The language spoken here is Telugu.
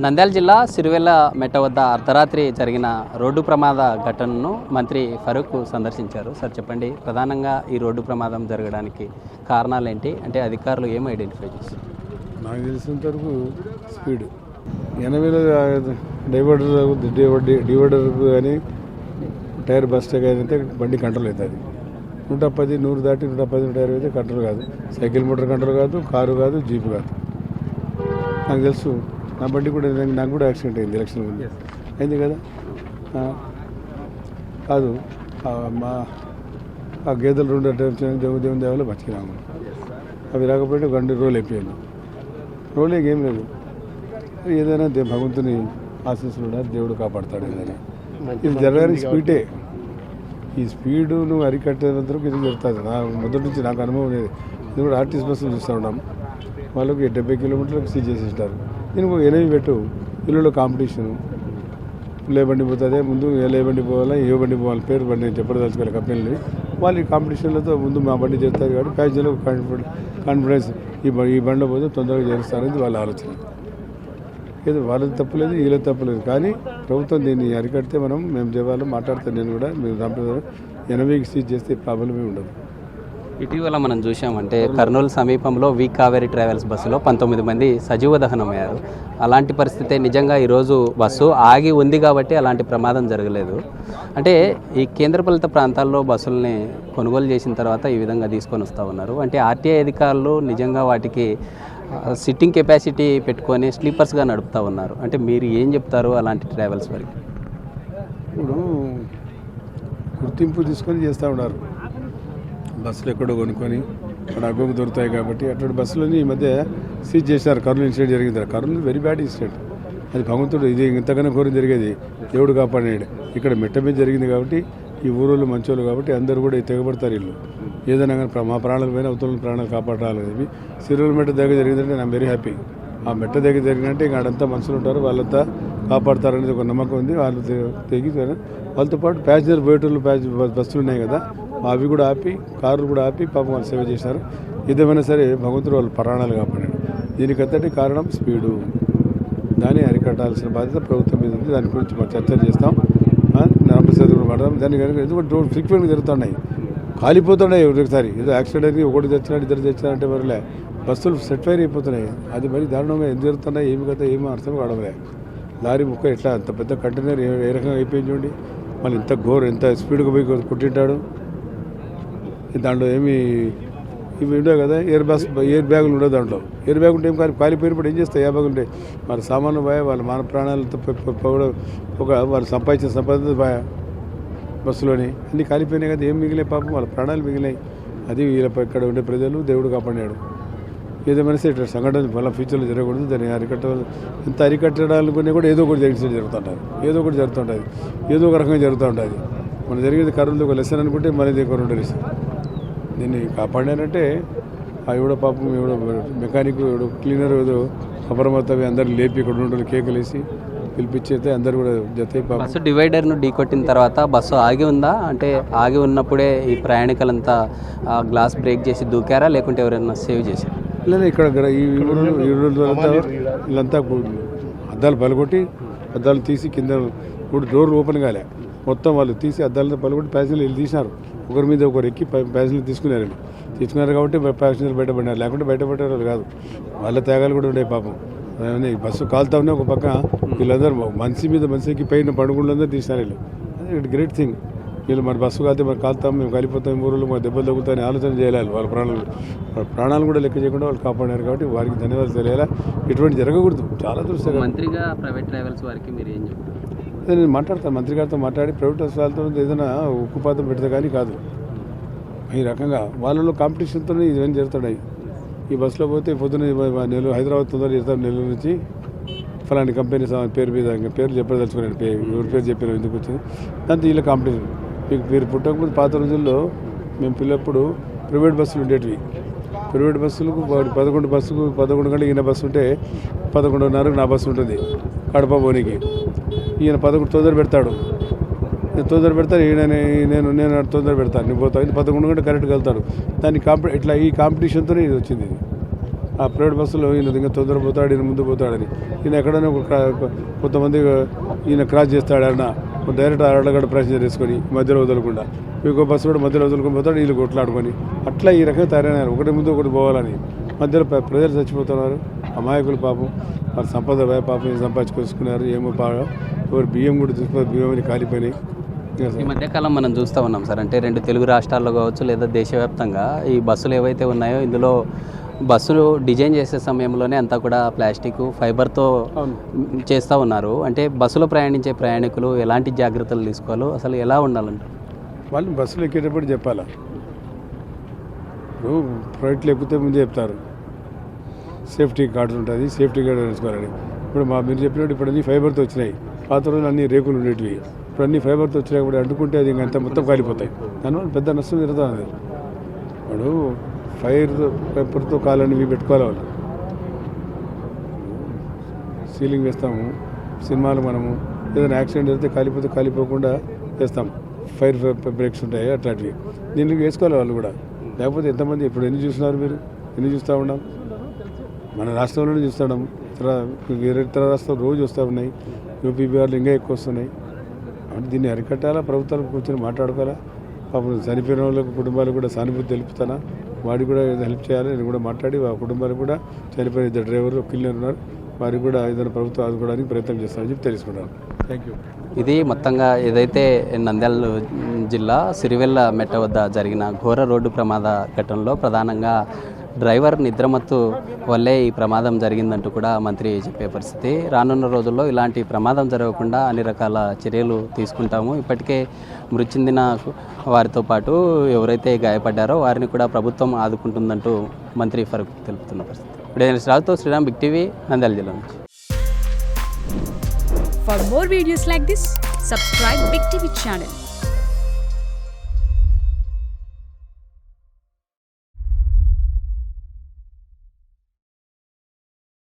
నంద్యాల జిల్లా సిరివెల్ల మెట్ట వద్ద అర్ధరాత్రి జరిగిన రోడ్డు ప్రమాద ఘటనను మంత్రి ఫరూక్ సందర్శించారు. సార్ చెప్పండి, ప్రధానంగా ఈ రోడ్డు ప్రమాదం జరగడానికి కారణాలు ఏంటి? అంటే అధికారులు ఏం ఐడెంటిఫై చేశారు? నాకు తెలిసినంత వరకు స్పీడ్ 80లో డివైడర్ కానీ టైర్ బస్టేక్ అయితే బండి కంట్రోల్ అవుతుంది. 110, 100 దాటి 110, 120 అయితే కంట్రోల్ కాదు. సైకిల్ మోటార్ కంట్రోల్ కాదు, కారు కాదు, జీపు కాదు. నాకు తెలుసు, నా బండి కూడా నాకు కూడా యాక్సిడెంట్ అయింది ఎలక్షన్ ముందు అయింది కదా. కాదు ఆ గేదెలు 2 దేవుని దేవాలో బతికినాము. అవి రాకపోతే గండి రోల్ అయిపోయాను. రోలింగ్ ఏం లేదు, ఏదైనా భగవంతుని ఆశీస్సులు దేవుడు కాపాడతాడు. ఏదైనా ఇది జరగడానికి స్పీడే, ఈ స్పీడు నువ్వు అరికట్టేంతవరకు ఇది జరుగుతుంది. నా మొదటి నుంచి నాకు అనుభవం లేదు. ఇది కూడా ఆర్టీసీ బస్సులు చూస్తూ ఉన్నాం, వాళ్ళకి 70 కిలోమీటర్లకు సీజ్ చేసేస్తారు. దీనికి 8 పెట్టు, ఇల్లులో కాంపిటీషను. ఏ బండి పోతుంది ముందు, ఏ బండి పోవాలా, ఏ బండి పోవాలి, పేరు బండి చెప్పదలుచుకోవాలి కంపెనీలు. వాళ్ళు ఈ కాంపిటీషన్లతో ముందు మా బండి చేస్తారు కాబట్టి ప్యాసింజర్లకు కాన్ఫిడెన్స్ ఈ బండిలో పోతే తొందరగా చేస్తారనేది వాళ్ళ ఆలోచన. ఏదో వాళ్ళది తప్పులేదు, వీళ్ళది తప్పులేదు. కానీ ప్రభుత్వం దీన్ని అరికడితే మేము జవాళ్ళు మాట్లాడతాను. నేను కూడా మీరు 80కి సీజ్ చేస్తే ప్రాబ్లమే ఉండదు. ఇటీవల మనం చూసామంటే కర్నూలు సమీపంలో వి కావేరీ ట్రావెల్స్ బస్సులో 19 మంది సజీవ దహనమయ్యారు. అలాంటి పరిస్థితి నిజంగా ఈరోజు బస్సు ఆగి ఉంది కాబట్టి అలాంటి ప్రమాదం జరగలేదు. అంటే ఈ కేంద్రపాలిత ప్రాంతాల్లో బస్సుల్ని కొనుగోలు చేసిన తర్వాత ఈ విధంగా తీసుకొని వస్తూ ఉన్నారు. అంటే ఆర్టీఐ అధికారులు నిజంగా వాటికి సిట్టింగ్ కెపాసిటీ పెట్టుకొని స్లీపర్స్గా నడుపుతూ ఉన్నారు. అంటే మీరు ఏం చెప్తారు అలాంటి ట్రావెల్స్ వారికి? ఇప్పుడు గుర్తింపు తీసుకొని చేస్తూ ఉన్నారు. బస్సులు ఎక్కడో కొనుక్కొని అక్కడ అగ్గుకు దొరుకుతాయి కాబట్టి అటువంటి బస్సులని ఈ మధ్య సీజ్ చేశారు. కర్నూలు ఇన్సిడెంట్ జరిగింది. Kurnool very bad incident. అది భగవంతుడు, ఇది ఇంతకన్నా ఘోరం జరిగేది దేవుడు కాపాడాడు. ఇక్కడ మెట్ట మీద జరిగింది కాబట్టి ఈ ఊరోళ్ళు మంచోళ్ళు కాబట్టి అందరూ కూడా తెగబడతారు. వీళ్ళు ఏదైనా కానీ మా ప్రాణాల పైన అవతల ప్రాణాలు కాపాడాలని సిరివెల్ల మెట్ట దగ్గర జరిగిందంటే నేను వెరీ హ్యాపీ. ఆ మెట్ట దగ్గర జరిగినట్టే ఇంకా ఆడంతా మనుషులు ఉంటారు, వాళ్ళంతా కాపాడతారనేది ఒక నమ్మకం ఉంది. వాళ్ళు తెగి వాళ్ళతో పాటు ప్యాసింజర్ పోయేటోళ్ళు బస్సులు ఉన్నాయి కదా, అవి కూడా ఆపి, కార్లు కూడా ఆపి పాపం వాళ్ళు సేవ చేశారు. ఏదేమైనా సరే భగవంతుడు వాళ్ళు ప్రాణాలు కాపాడాడు. దీనికంతటి కారణం స్పీడు. దాన్ని అరికట్టాల్సిన బాధ్యత ప్రభుత్వం మీద ఉంది. దాని గురించి మనం చర్చలు చేస్తాం. నమ్మకం పడదాం. దాన్ని కనుక ఎందుకంటే ఫ్రీక్వెంట్గా జరుగుతున్నాయి, కాలిపోతున్నాయి. ఒకసారి ఏదో యాక్సిడెంట్ అయితే ఒకటి తెచ్చినాడు, ఇద్దరు తెచ్చినాడంటే మరిలే బస్సులు సెట్ ఫైర్ అయిపోతున్నాయి. అది మరి దారుణంగా ఎందుకు జరుగుతున్నాయి, ఏమి కదా ఏమీ అర్థం కావడంలే. లారీ ముక్క ఎట్లా అంత పెద్ద కంటైనర్ ఏ రకంగా అయిపోయింది చూడండి. మళ్ళీ ఎంత స్పీడ్గా పోయి కొట్టింటాడు. దాంట్లో ఏమి ఇవి ఉండవు కదా, ఎయిర్ బ్యాగులు ఉండవు. దాంట్లో ఎయిర్ బ్యాగ్ ఉంటే ఏం కాలిపోయినప్పుడు ఏం చేస్తాయి? ఏ బ్యాగ్ ఉంటాయి? వాళ్ళ సామాన్లు పోయా, వాళ్ళ మాన ప్రాణాలతో వాళ్ళు సంపాదించిన సంపాదన పోయా బస్సులోని అన్నీ కాలిపోయినాయి కదా. ఏం మిగిలినాయి? పాపం వాళ్ళ ప్రాణాలు మిగిలినాయి. అది వీళ్ళపై ఇక్కడ ఉండే ప్రజలు దేవుడు కాపాడాడు. ఏదేమైనా సరే ఇట్లా సంఘటన మళ్ళీ ఫ్యూచర్లో జరగకూడదు. దాన్ని ఎంత అరికట్టడాలనుకునే కూడా ఏదో ఒకటి జరుగుతుంటుంది. ఏదో ఒకటి జరుగుతుంటుంది, ఏదో ఒక రకంగా జరుగుతూ ఉంటుంది. మనం జరిగేది కర్నూలు ఒక లెసన్ అనుకుంటే మనది ఒక 2 లెసన్. దీన్ని కాపాడారంటే ఎవడో పాపం, ఎవడో మెకానిక్, ఎవడో క్లీనర్, ఏదో అప్రమత్తవి అందరూ లేపి ఇక్కడ ఉండే కేకులు వేసి పిలిపించేస్తే అందరు కూడా జత. బస్సు డివైడర్ను ఢీకొట్టిన తర్వాత బస్సు ఆగి ఉందా? అంటే ఆగి ఉన్నప్పుడే ఈ ప్రయాణికులంతా గ్లాస్ బ్రేక్ చేసి దూకారా, లేకుంటే ఎవరైనా సేవ్ చేశారు? లేదా ఇక్కడ ఈ వీళ్ళంతా అద్దాలు పలగొట్టి, అద్దాలు తీసి కింద డోర్లు ఓపెన్ కాలే, మొత్తం వాళ్ళు తీసి అద్దాలతో పలగొట్టి ప్యాసింజర్లు వీళ్ళు తీసినారు. ఒకరి మీద ఒకరు ఎక్కి ప్యాసింజర్లు తీసుకున్నారు కాబట్టి ప్యాసింజర్లు బయటపడినారు. లేకుంటే బయటపడేవాళ్ళు కాదు. వాళ్ళ త్యాగాలు కూడా ఉండే పాపం. ఈ బస్సు కాలుతా ఉన్నాయి. ఒక పక్క వీళ్ళందరూ మనిషి మీద మనిషి ఎక్కి పైన పడుకుంటుందో తీసినారు వీళ్ళు. అది గ్రేట్ థింగ్. వీళ్ళు మన బస్సు కాలితే మరి కాలుతాం, మేము కాలిపోతాం, ఊళ్ళో మా దెబ్బలు తగ్గుతాయని ఆలోచన చేయాలి. వాళ్ళ ప్రాణాలు కూడా లెక్క చేయకుండా వాళ్ళు కాపాడారు కాబట్టి వారికి ధన్యవాదాలు తెలియాలా. ఇటువంటి జరగకూడదు. చాలా దృష్టి. మంత్రిగా ప్రైవేట్ ట్రావెల్స్ వారికి మీరు ఏం చెప్తారు? నేను మాట్లాడతాను, మంత్రి గారితో మాట్లాడి ప్రైవేట్ వాళ్ళతో ఏదైనా ఉక్కుపాతం పెడితే కానీ కాదు. ఈ రకంగా వాళ్ళలో కాంపిటీషన్తోనే ఇవన్నీ జరుగుతున్నాయి. ఈ బస్సులో పోతే పొద్దున్న నెల్లూరు హైదరాబాద్ తొందరగా చేస్తాం. నెల్లూరు నుంచి ఫలాంటి కంపెనీ పేరు మీద ఇంకా పేరు చెప్పదలుచుకున్నాను. ఎవరి పేరు చెప్పారు, ఎందుకు వచ్చింది దాంతో వీళ్ళ కాంపిటీషన్. మీకు మీరు పుట్టకపోతే పాత రోజుల్లో మేము పిల్లప్పుడు ప్రైవేట్ బస్సులు ఉండేటివి. ప్రైవేట్ బస్సులకు 11 గంటలకు ఈయన బస్సు ఉంటే 11:30కు నా బస్సు ఉంటుంది కడప పోనీకి. ఈయన 11 తొందర పెడతాడు. తొందర పెడతాను నేను తొందర పెడతాను, నేను పోతాను. 11 గంటలు కరెక్ట్గా వెళ్తాడు. దాన్ని ఇట్లా ఈ కాంపిటీషన్తోనే ఇది వచ్చింది. ఇది ఆ ప్రైవేట్ బస్సులో ఈయన ఇంకా తొందర పోతాడు, ఈయన ముందు పోతాడని. ఈయన ఎక్కడైనా కొంతమంది ఈయన క్రాస్ చేస్తాడన్న డైరెక్ట్ అడగడ ప్యాసింజర్ వేసుకొని మధ్యలో వదలకుండా, ఇంకో బస్సు కూడా మధ్యలో వదులుకొని పోతాడు, వీళ్ళు కొట్లాడుకొని అట్లా ఈ రకంగా తయారైనారు. ఒకటి ముందు ఒకటి పోవాలని. మధ్యలో ప్రజలు చచ్చిపోతున్నారు, అమాయకులు పాపం. వాళ్ళ సంపద పాపం సంపాదించుకొచ్చుకున్నారు. ఏమో బాగా ఎవరు బియ్యం కూడా తీసుకుని బియ్యం కాలిపోయినాయి. ఈ మధ్యకాలం మనం చూస్తూ ఉన్నాం సార్, అంటే 2 తెలుగు రాష్ట్రాల్లో కావచ్చు లేదా దేశవ్యాప్తంగా ఈ బస్సులు ఏవైతే ఉన్నాయో ఇందులో బస్సులు డిజైన్ చేసే సమయంలోనే అంతా కూడా ప్లాస్టిక్ ఫైబర్తో చేస్తూ ఉన్నారు. అంటే బస్సులో ప్రయాణించే ప్రయాణికులు ఎలాంటి జాగ్రత్తలు తీసుకోవాలో, అసలు ఎలా ఉండాలంట వాళ్ళు బస్సులు ఎక్కేటప్పుడు చెప్పాలా. ఇప్పుడు ఫ్లైట్లు ఎక్కితే ముందే చెప్తారు సేఫ్టీ కార్డు ఉంటుంది, సేఫ్టీ కార్డు వేసుకోవాలని. ఇప్పుడు మీరు చెప్పినట్టు ఇప్పుడు అన్ని ఫైబర్తో వచ్చినాయి. పాత రోజులు అన్ని రేకులు ఉండేటివి, ఇప్పుడు అన్ని ఫైబర్తో వచ్చినాయి. ఇప్పుడు అంటుకుంటే అది ఇంకంత మొత్తం కాలిపోతాయి. దానివల్ల పెద్ద నష్టం జరుగుతుంది. వాడు ఫైర్ పేపర్తో కాలనివి పెట్టుకోవాలి. వాళ్ళు సీలింగ్ వేస్తాము సినిమాలు, మనము ఏదైనా యాక్సిడెంట్ అయితే కాలిపోకుండా వేస్తాం. ఫైర్ బ్రేక్స్ ఉంటాయి అట్లాంటివి, దీనికి వేసుకోవాలి వాళ్ళు కూడా. లేకపోతే ఎంతమంది ఇప్పుడు ఎన్ని చూస్తున్నారు మీరు, ఎన్ని చూస్తూ ఉన్నాం. మన రాష్ట్రంలోనే చూస్తున్నాం, వేరే ఇతర రాష్ట్రాలు రోజు వస్తూ ఉన్నాయి. యూపీ బీహార్లు ఇంకా ఎక్కువ వస్తున్నాయి. అంటే దీన్ని అరికట్టాలా, ప్రభుత్వాలు కూర్చొని మాట్లాడుకోవాలా. పాపం చనిపోయిన వాళ్ళకు కుటుంబాలకు కూడా సానుభూతి తెలుపుతానా, వాడికి కూడా హెల్ప్ చేయాలి. నేను కూడా మాట్లాడి ఆ కుటుంబాలకు కూడా చనిపోయిన 2 డ్రైవర్లు క్లీనర్ ఉన్నారు, వారికి కూడా ఏదైనా ప్రభుత్వం ఆదుకోవడానికి ప్రయత్నం చేస్తామని చెప్పి తెలుసుకుంటాను. Thank you. ఇది మొత్తంగా ఏదైతే నంద్యాల జిల్లా సిరివెల్ల మెట్ట వద్ద జరిగిన ఘోర రోడ్డు ప్రమాద ఘటనలో ప్రధానంగా డ్రైవర్ నిద్రమత్తు వల్లే ఈ ప్రమాదం జరిగిందంటూ కూడా మంత్రి చెప్పే పరిస్థితి. రానున్న రోజుల్లో ఇలాంటి ప్రమాదం జరగకుండా అన్ని రకాల చర్యలు తీసుకుంటాము. ఇప్పటికే మృతి చెందిన వారితో పాటు ఎవరైతే గాయపడ్డారో వారిని కూడా ప్రభుత్వం ఆదుకుంటుందంటూ మంత్రి ఫరూక్ తెలుపుతున్న పరిస్థితి. ఇప్పుడు రాజుతో శ్రీరామ్, బిగ్ టీవీ, నంద్యాల జిల్లా నుంచి. For more videos like this, subscribe Big TV channel.